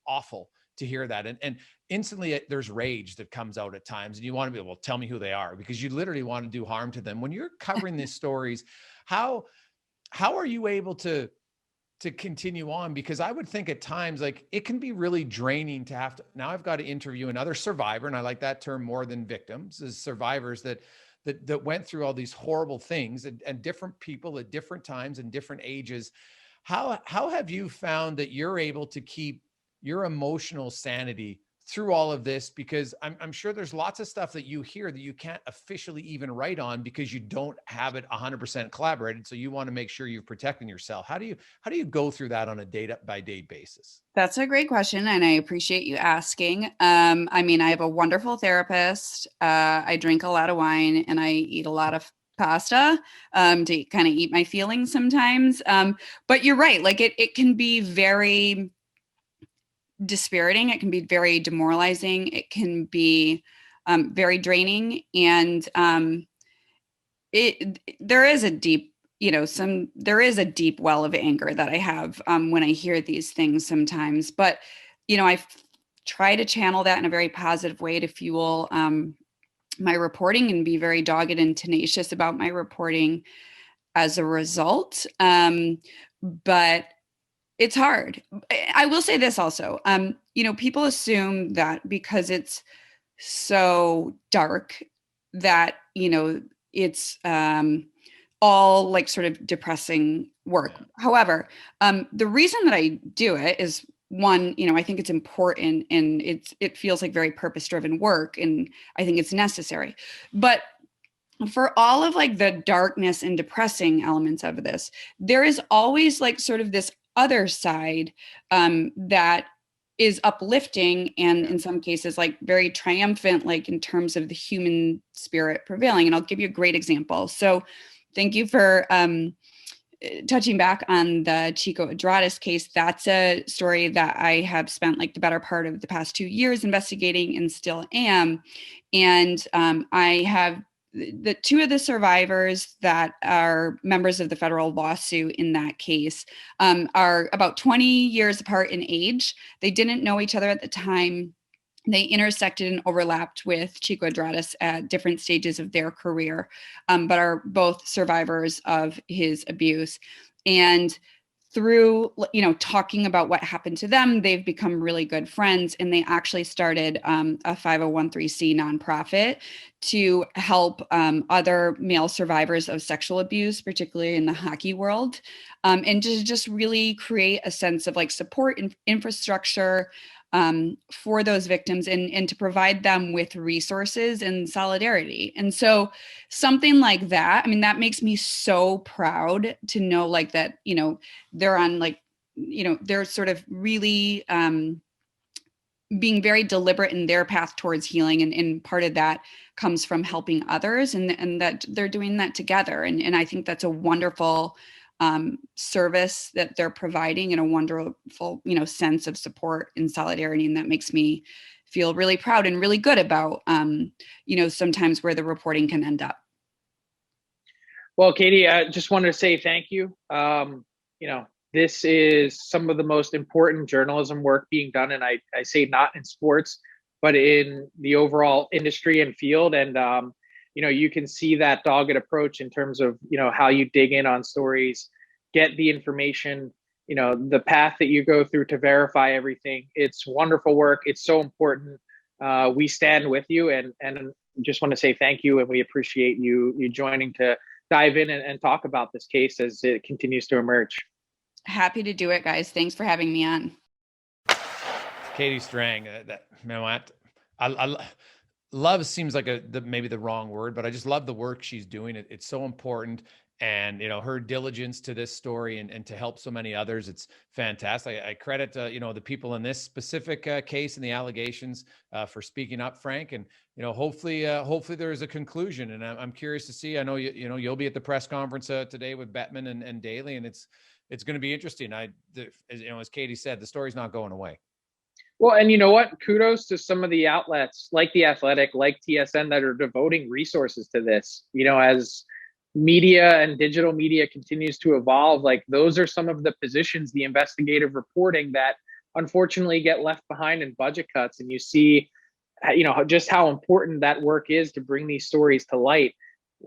awful to hear that. And instantly there's rage that comes out at times, and you want to be, well, tell me who they are, because you literally want to do harm to them. When you're covering these stories, how are you able to continue on? Because I would think at times, like, it can be really draining to have to, now I've got to interview another survivor. And I like that term more than victims, is survivors that went through all these horrible things, and different people at different times and different ages. How have you found that you're able to keep your emotional sanity through all of this? Because I'm sure there's lots of stuff that you hear that you can't officially even write on because you don't have it 100% collaborated. So you want to make sure you're protecting yourself. How do you go through that on a day-by-day basis? That's a great question, and I appreciate you asking. I have a wonderful therapist. I drink a lot of wine, and I eat a lot of pasta to kind of eat my feelings sometimes. But you're right. Like it can be very dispiriting. It can be very demoralizing. It can be very draining. And there is a deep, there is a deep well of anger that I have when I hear these things sometimes. But, I try to channel that in a very positive way to fuel my reporting and be very dogged and tenacious about my reporting as a result. But it's hard. I will say this also, people assume that because it's so dark that, it's all like sort of depressing work. Yeah. However, the reason that I do it is, one, I think it's important, and it feels like very purpose-driven work, and I think it's necessary. But for all of like the darkness and depressing elements of this, there is always like sort of this other side that is uplifting, and in some cases like very triumphant, like in terms of the human spirit prevailing. And I'll give you a great example. So thank you for touching back on the Chico Adratis case. That's a story that I have spent like the better part of the past 2 years investigating, and still am. And I have the 2 of the survivors that are members of the federal lawsuit in that case are about 20 years apart in age. They didn't know each other at the time. They intersected and overlapped with Chico Adratis at different stages of their career, but are both survivors of his abuse. And through, you know, talking about what happened to them, they've become really good friends, and they actually started a 501(c) nonprofit to help other male survivors of sexual abuse, particularly in the hockey world, and to just really create a sense of like support and infrastructure for those victims, and to provide them with resources and solidarity. And so something like that, I mean, that makes me so proud to know like that, you know, they're on like, you know, they're sort of really being very deliberate in their path towards healing. And part of that comes from helping others, and that they're doing that together. And I think that's a wonderful service that they're providing, and a wonderful, you know, sense of support and solidarity. And that makes me feel really proud and really good about, you know, sometimes where the reporting can end up. Well, Katie, I just wanted to say thank you. You know, this is some of the most important journalism work being done. And I say not in sports, but in the overall industry and field. And, you know, you can see that dogged approach in terms of, you know, how you dig in on stories, get the information, you know, the path that you go through to verify everything. It's wonderful work. It's so important. We stand with you, and just want to say thank you. And we appreciate you joining to dive in and talk about this case as it continues to emerge. Happy to do it, guys. Thanks for having me on. Katie Strang, that, you know what? I love seems like maybe the wrong word, but I just love the work she's doing. It's so important. And, you know, her diligence to this story and to help so many others, it's fantastic. I credit, you know, the people in this specific case and the allegations for speaking up, Frank. And, you know, hopefully there is a conclusion. And I'm curious to see. I know you'll be at the press conference today with Bettman and Daly, and it's going to be interesting. You know, as Katie said, the story's not going away. Well, and you know what? Kudos to some of the outlets like The Athletic, like TSN, that are devoting resources to this. You know, as media and digital media continues to evolve, like those are some of the positions, the investigative reporting, that unfortunately get left behind in budget cuts. And you see, you know, just how important that work is to bring these stories to light.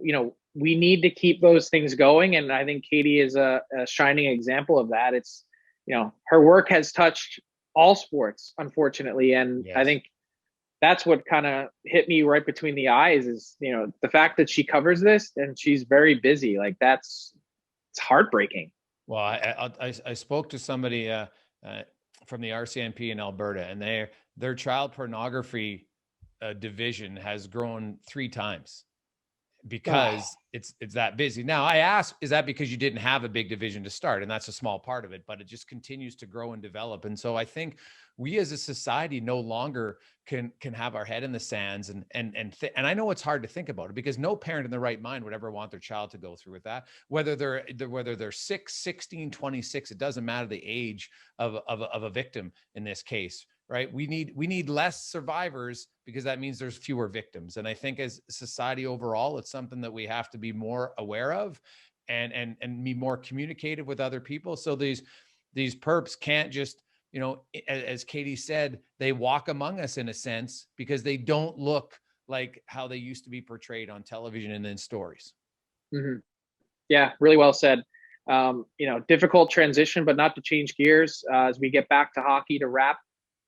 You know, we need to keep those things going. And I think Katie is a shining example of that. It's, you know, her work has touched all sports, unfortunately. And yes. I think that's what kind of hit me right between the eyes is, you know, the fact that she covers this and she's very busy. Like it's heartbreaking. Well, I spoke to somebody from the RCMP in Alberta, and their child pornography division has grown 3 times because it's that busy. Now I asked, is that because you didn't have a big division to start? And that's a small part of it, but it just continues to grow and develop. And so I think we as a society no longer can have our head in the sands and I know it's hard to think about it, because no parent in their right mind would ever want their child to go through with that, whether they're 6, 16, 26, it doesn't matter the age of a victim in this case. Right. We need less survivors, because that means there's fewer victims. And I think as society overall, it's something that we have to be more aware of and be more communicative with other people. So these perps can't just, you know, as Katie said, they walk among us in a sense, because they don't look like how they used to be portrayed on television and in stories. Mm-hmm. Yeah, really well said. You know, difficult transition, but not to change gears as we get back to hockey to wrap.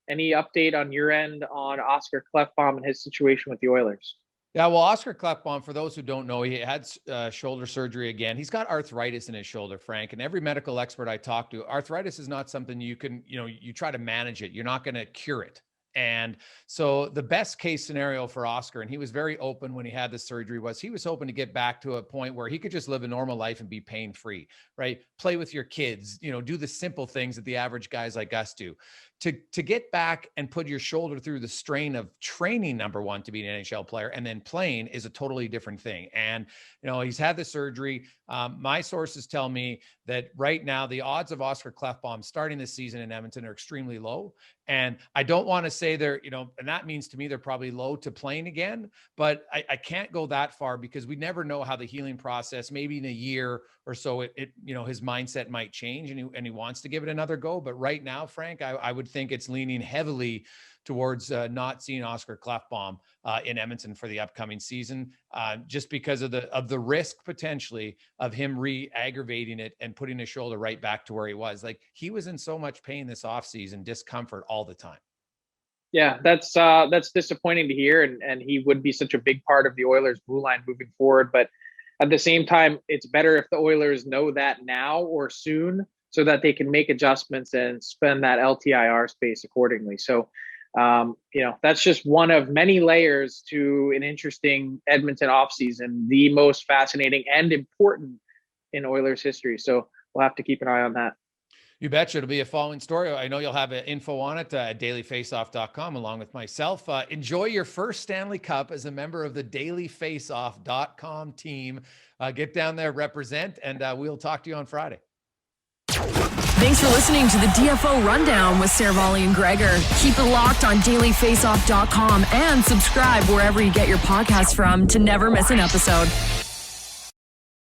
Any update on your end on Oscar Klefbom and his situation with the Oilers? Yeah, well, Oscar Klefbom, for those who don't know, he had shoulder surgery again. He's got arthritis in his shoulder, Frank, and every medical expert I talk to, arthritis is not something you can, you know, you try to manage it. You're not going to cure it. And so the best case scenario for Oscar, and he was very open when he had the surgery, was he was hoping to get back to a point where he could just live a normal life and be pain-free, right? Play with your kids, you know, do the simple things that the average guys like us do. To get back and put your shoulder through the strain of training, number one, to be an NHL player, and then playing is a totally different thing. And, you know, he's had the surgery. My sources tell me that right now, the odds of Oscar Klefbom starting this season in Edmonton are extremely low. And I don't want to say they're, you know, and that means to me, they're probably low to playing again, but I can't go that far, because we never know how the healing process, maybe in a year or so, it you know, his mindset might change and he wants to give it another go. But right now, Frank, I would would think it's leaning heavily towards not seeing Oscar Klefbom in Edmonton for the upcoming season, just because of the risk potentially of him re-aggravating it and putting his shoulder right back to where he was. Like, he was in so much pain this offseason, discomfort all the time. Yeah, that's disappointing to hear, and he would be such a big part of the Oilers' blue line moving forward. But at the same time, it's better if the Oilers know that now or soon, so that they can make adjustments and spend that LTIR space accordingly. So, that's just one of many layers to an interesting Edmonton offseason, the most fascinating and important in Oilers history. So we'll have to keep an eye on that. You betcha. It'll be a following story. I know you'll have info on it at dailyfaceoff.com along with myself. Enjoy your first Stanley Cup as a member of the dailyfaceoff.com team. Get down there, represent, and we'll talk to you on Friday. Thanks for listening to the DFO Rundown with Seravalli and Gregor. Keep it locked on dailyfaceoff.com and subscribe wherever you get your podcasts from to never miss an episode.